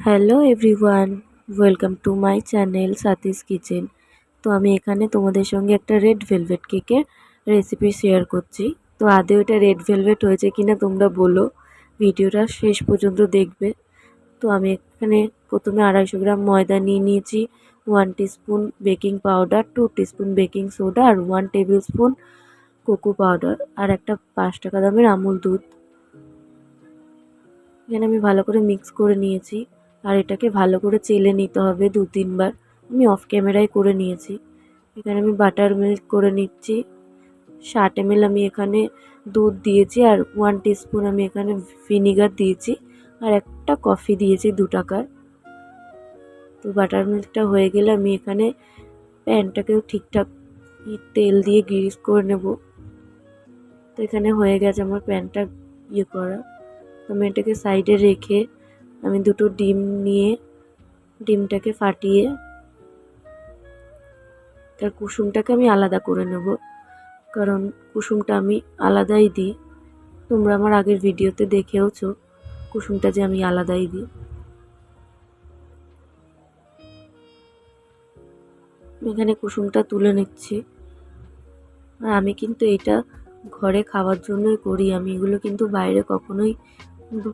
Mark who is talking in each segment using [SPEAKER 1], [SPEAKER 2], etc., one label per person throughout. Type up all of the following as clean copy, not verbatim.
[SPEAKER 1] Hello everyone, welcome to my channel সাথীস kitchen. তো আমি এখানে তোমাদের সঙ্গে একটা রেড ভেলভেট কেকের রেসিপি শেয়ার করছি। তো আদৌ এটা রেড ভেলভেট হয়েছে কিনা তোমরা বলো, ভিডিওটা শেষ পর্যন্ত দেখবে। তো আমি এখানে প্রথমে 250 গ্রাম ময়দা নিয়ে নিয়েছি, 1 teaspoon baking powder, 2 teaspoon baking soda আর 1 টেবিল স্পুন কোকো পাউডার আর একটা 5 টাকা দামের আমুল দুধ। এখানে আমি ভালো করে মিক্স করে নিয়েছি আর এটাকে ভালো করে চেলে নিতে হবে 2-3 বার। আমি অফ ক্যামেরায় করে নিয়েছি। এখানে আমি বাটার মিল্ক করে নিচ্ছি। 60 ml আমি এখানে দুধ দিয়েছি আর 1 টিস্পুন আমি এখানে ভিনিগার দিয়েছি আর একটা কফি দিয়েছি 2 টাকার। তো বাটার মিল্কটা হয়ে গেলে আমি এখানে প্যানটাকেও ঠিকঠাক তেল দিয়ে গ্রিস করে নেব। তো এখানে হয়ে গেছে আমার প্যানটা করা। আমি এটাকে সাইডে রেখে আমি দুটো ডিম নিয়ে ডিমটাকে ফাটিয়ে তার কুসুমটাকে আমি আলাদা করে নেব, কারণ কুসুমটা আমি আলাদাই দিই। তোমরা আমার আগের ভিডিওতে দেখেওছো কুসুমটা যে আমি আলাদাই দিই। এখানে কুসুমটা তুলে নিচ্ছি। আর আমি কিন্তু এটা ঘরে খাওয়ার জন্যই করি, আমি এগুলো কিন্তু বাইরে কখনোই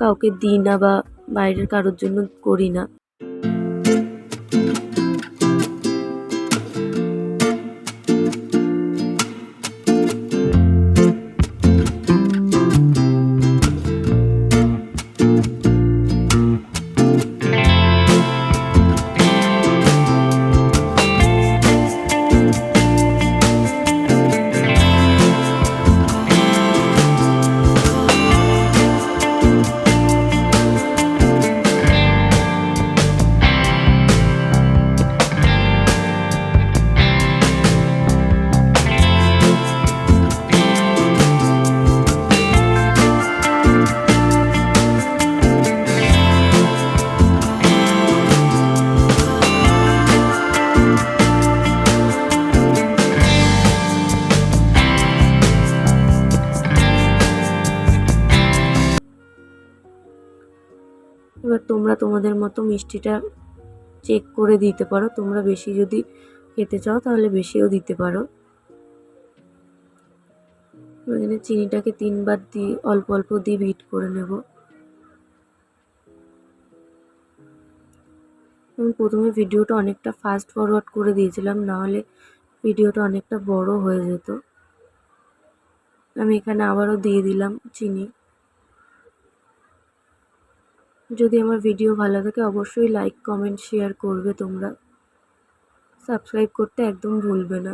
[SPEAKER 1] কাউকে দিই না বা বাইরের কারোর জন্য করি না। এবার তোমরা তোমাদের মতো মিষ্টিটা চেক করে দিতে পারো। তোমরা বেশি যদি খেতে চাও তাহলে বেশিও দিতে পারো। এখানে চিনিটাকে 3 বার দিয়ে অল্প অল্প দিয়ে বিট করে নেব। আমি প্রথমে ভিডিওটা অনেকটা ফাস্ট ফরওয়ার্ড করে দিয়েছিলাম, নাহলে ভিডিওটা অনেকটা বড় হয়ে যেত। আমি এখানে আবারও দিয়ে দিলাম চিনি। যদি আমার ভিডিও ভালো লাগে অবশ্যই লাইক কমেন্ট শেয়ার করবে তোমরা। সাবস্ক্রাইব করতে একদম ভুলবে না।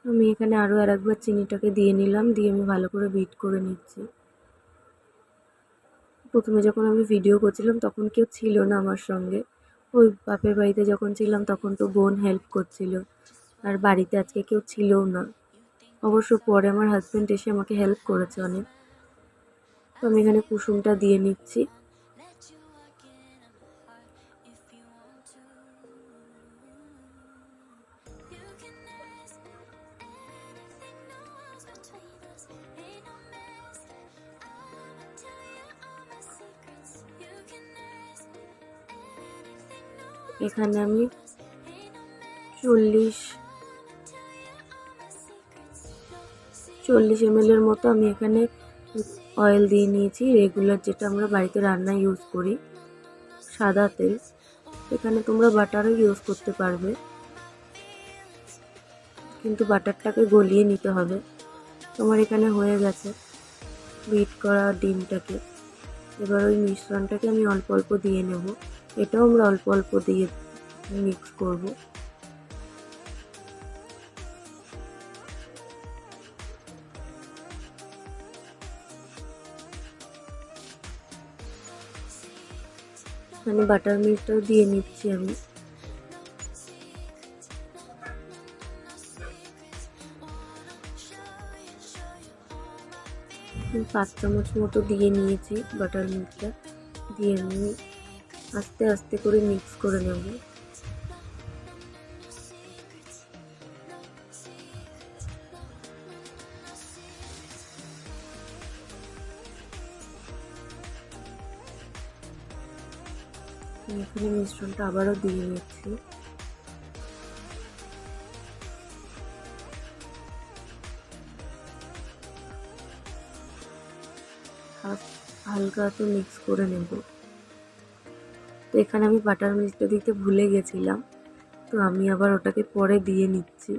[SPEAKER 1] আমি এখানে আরও একবার চিনিটাকে দিয়ে নিলাম, দিয়ে আমি ভালো করে বিট করে নিচ্ছি। প্রথমে যখন আমি ভিডিও করছিলাম তখন কেউ ছিল না আমার সঙ্গে। ওই বাপের বাড়িতে যখন ছিলাম তখন তো বোন হেল্প করছিল, আর বাড়িতে আজকে কেউ ছিলও না। অবশ্য পরে আমার হাজব্যান্ড এসে আমাকে হেল্প করেছে অনেক। তো আমি এখানে কুসুমটা দিয়ে নিচ্ছি। এখানে আমি 40 ml এর মতো আমি এখানে অয়েল দিয়ে নিয়েছি, রেগুলার যেটা আমরা বাড়িতে রান্নায় ইউজ করি, সাদা তেল। এখানে তোমরা বাটারও ইউজ করতে পারবে, কিন্তু বাটারটাকে গলিয়ে নিতে হবে। তোমার এখানে হয়ে গেছে বিট করা ডিমটাকে। এবার ওই মিশ্রণটাকে আমি অল্প অল্প দিয়ে নেব। এটাও আমরা অল্প অল্প দিয়ে মিক্স করব। মানে বাটার মিল্কটাও দিয়ে নিচ্ছি আমি। 5 চামচ মতো দিয়ে নিয়েছি বাটার মিল্কটা। দিয়ে আমি আস্তে আস্তে করে মিক্স করে নেব। এখানে মিশ্রণটা আবারও দিয়ে নিচ্ছি। হালকা তো মিক্স করে নেব। তো এখানে আমি বাটার মিল্কটা দিতে ভুলে গেছিলাম, তো আমি আবার ওটাকে পরে দিয়ে নিচ্ছি।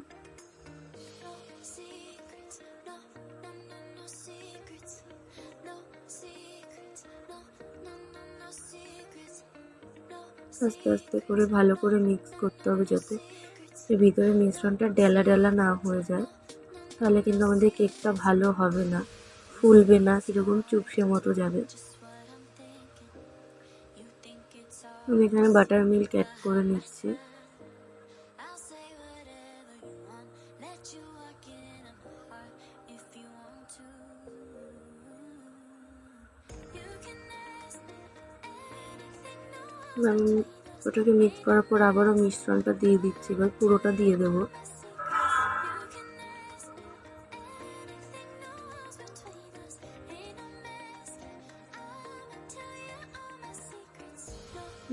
[SPEAKER 1] আস্তে আস্তে করে ভালো করে মিক্স করতে হবে, যাতে এর ভিতরে মিশ্রণটা ডেলা ডেলা না হয়ে যায়, তাহলে কিন্তু আমাদের কেকটা ভালো হবে না, ফুলবে না, কীরকম চুপসে মতো যাবে। আমি এখানে বাটার মিল্ক অ্যাড করে নিচ্ছি। আমি ওটাকে মিক্স করার পর আবারও মিশ্রণটা দিয়ে দিচ্ছি, এবার পুরোটা দিয়ে দেবো।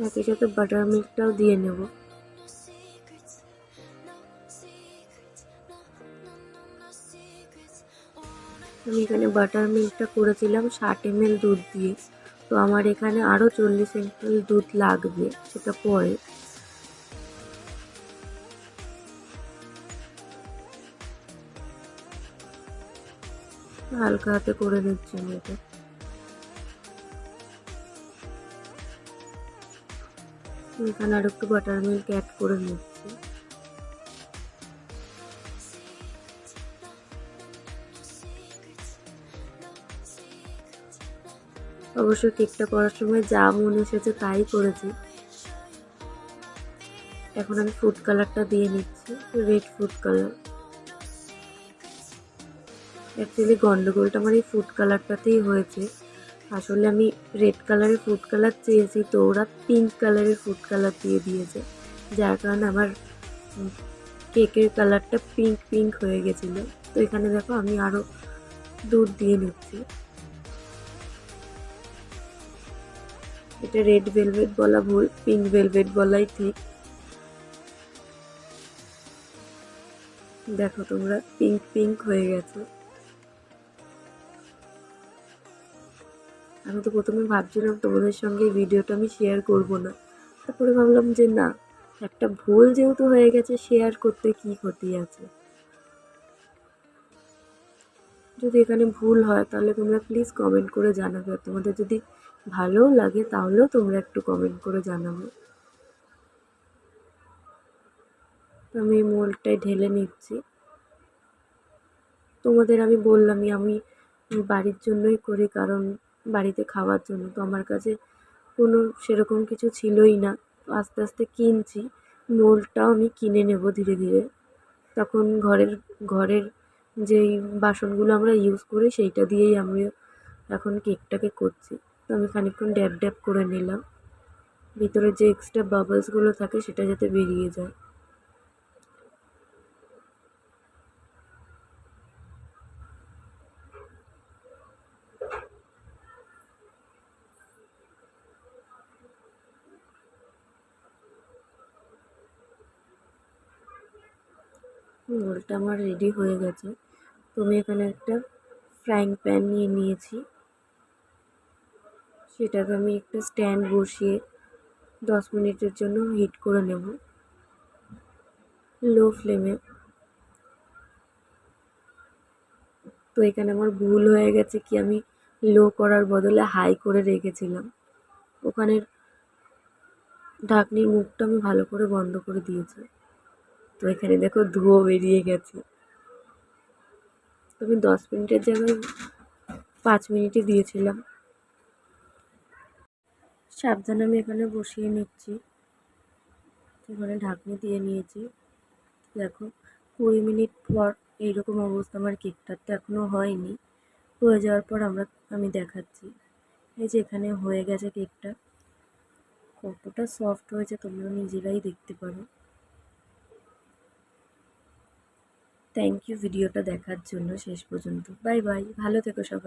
[SPEAKER 1] একই সাথে বাটার মিল্কটাও দিয়ে নেব। আমি এখানে বাটার মিল্কটা করেছিলাম 60 ml দুধ দিয়ে, তো আমার এখানে আরও 40 ml দুধ লাগবে, সেটা পরে। হালকা হাতে করে নিচ্ছি আমি এটা। এখানে আর একটু বাটার মিল্ক অ্যাড করে নিচ্ছি। অবশ্য কেকটা করার সময় যা মনে এসেছে তাই করেছি। এখন আমি ফুড কালারটা দিয়ে নিচ্ছি, রেড ফুড কালার। অ্যাকচুয়ালি গন্ডগোলটা আমার এই ফুড কালারটাতেই হয়েছে। আসলে আমি রেড কালারের ফুড কালার চেয়েছি, তো ওরা পিঙ্ক কালারের ফুড কালার দিয়ে দিয়েছে, যার কারণে আমার কেকের কালারটা পিঙ্ক পিঙ্ক হয়ে গেছিলো। তো এখানে দেখো আমি আরও দুধ দিয়ে নিচ্ছি। এটা রেড ভেলভেট বলা ভুল, পিঙ্ক ভেলভেট বলাই ঠিক। দেখো তোমরা, পিঙ্ক পিঙ্ক হয়ে গেছে। আমি তো প্রথমে ভাবছিলাম তোমাদের সঙ্গে এই ভিডিওটা আমি শেয়ার করব না, তারপরে ভাবলাম যে না, একটা ভুল যেহেতু হয়ে গেছে, শেয়ার করতে কি ক্ষতি আছে। যদি এখানে ভুল হয় তাহলে তোমরা প্লিজ কমেন্ট করে জানাবে, আর তোমাদের যদি ভালোও লাগে তাহলেও তোমরা একটু কমেন্ট করে জানাবে। আমি এই মোল্ডটায় ঢেলে নিচ্ছি। তোমাদের আমি বললামই, আমি বাড়ির জন্যই করি, কারণ বাড়িতে খাওয়ার জন্য। তো আমার কাছে কোনো সেরকম কিছু ছিলই না, আস্তে আস্তে কিনছি। মোল্ডটাও আমি কিনে নেব ধীরে ধীরে, তখন ঘরের যেই বাসনগুলো আমরা ইউজ করি সেইটা দিয়েই আমি এখন কেকটাকে করছি। তো আমি খানিকক্ষণ ড্যাব ড্যাব করে নিলাম, ভিতরে যে এক্সট্রা বাবলসগুলো থাকে সেটা যাতে বেরিয়ে যায়। মোল্ডটা আমার রেডি হয়ে গেছে। তো আমি এখানে একটা ফ্রাইং প্যান নিয়ে নিয়েছি, সেটাকে আমি একটা স্ট্যান্ড বসিয়ে 10 মিনিটের জন্য হিট করে নেব লো ফ্লেমে। তো এখানে আমার ভুল হয়ে গেছে কি, আমি লো করার বদলে হাই করে রেখেছিলাম। ওখানের ঢাকনির মুখটা আমি ভালো করে বন্ধ করে দিয়েছি। তো এখানে দেখো ধোঁয়া বেরিয়ে গেছে। তো আমি 10 মিনিটের জায়গায় 5 মিনিটই দিয়েছিলাম। সাবধানে আমি এখানে বসিয়ে নিচ্ছি, এখানে ঢাকনি দিয়ে নিয়েছি। দেখো 20 মিনিট পর এইরকম অবস্থা। আমার কেকটার তো এখনও হয়নি, হয়ে যাওয়ার পর আমি দেখাচ্ছি। এই যে এখানে হয়ে গেছে কেকটা, কতটা সফট হয়েছে তোমরা নিজেরাই দেখতে পারো। থ্যাংক ইউ ভিডিওটা দেখার জন্য শেষ পর্যন্ত। বাই বাই, ভালো থেকো সবাই।